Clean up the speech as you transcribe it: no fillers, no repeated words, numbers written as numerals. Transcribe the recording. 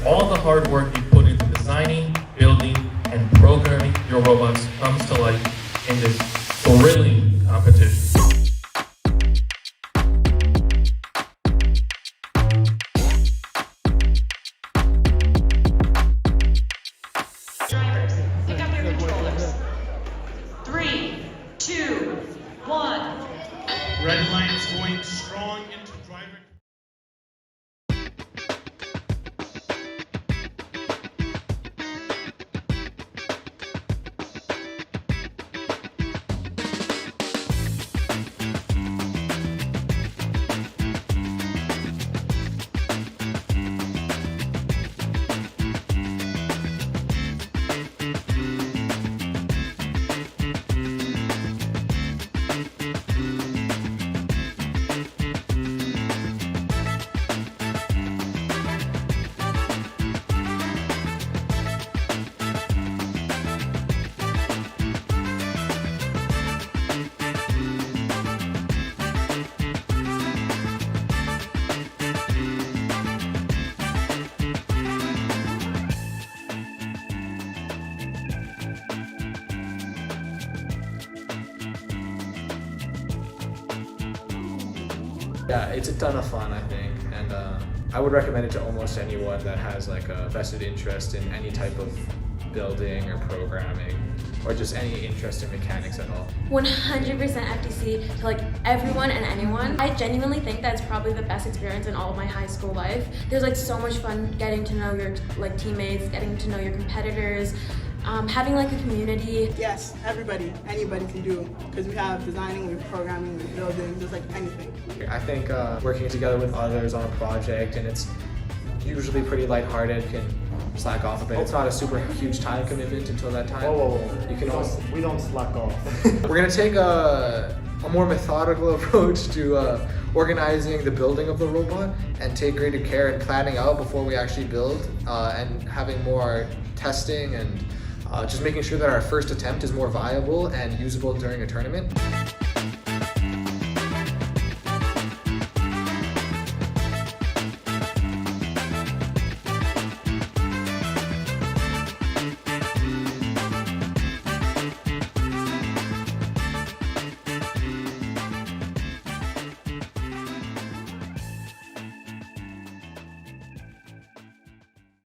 all the hard work you put into designing, building, and programming your robots comes to life in this thrilling competition. Drivers, pick up your controllers. 3, 2, 1. Red lights going strong into driver. Yeah, it's a ton of fun, I think, and I would recommend it to almost anyone that has like a vested interest in any type of building or programming, or just any interest in mechanics at all. 100% FTC to like everyone and anyone. I genuinely think that's probably the best experience in all of my high school life. There's like so much fun getting to know your like teammates, getting to know your competitors, having like a community. Yes, everybody, anybody can do, because we have designing, we have programming, we have building, just like anything. I think working together with others on a project, and it's usually pretty lighthearted, can slack off a bit. It's not a super huge time commitment until that time. Whoa. You can also, We don't slack off. we're gonna take a more methodical approach to organizing the building of the robot, and take greater care in planning out before we actually build, and having more testing, and just making sure that our first attempt is more viable and usable during a tournament.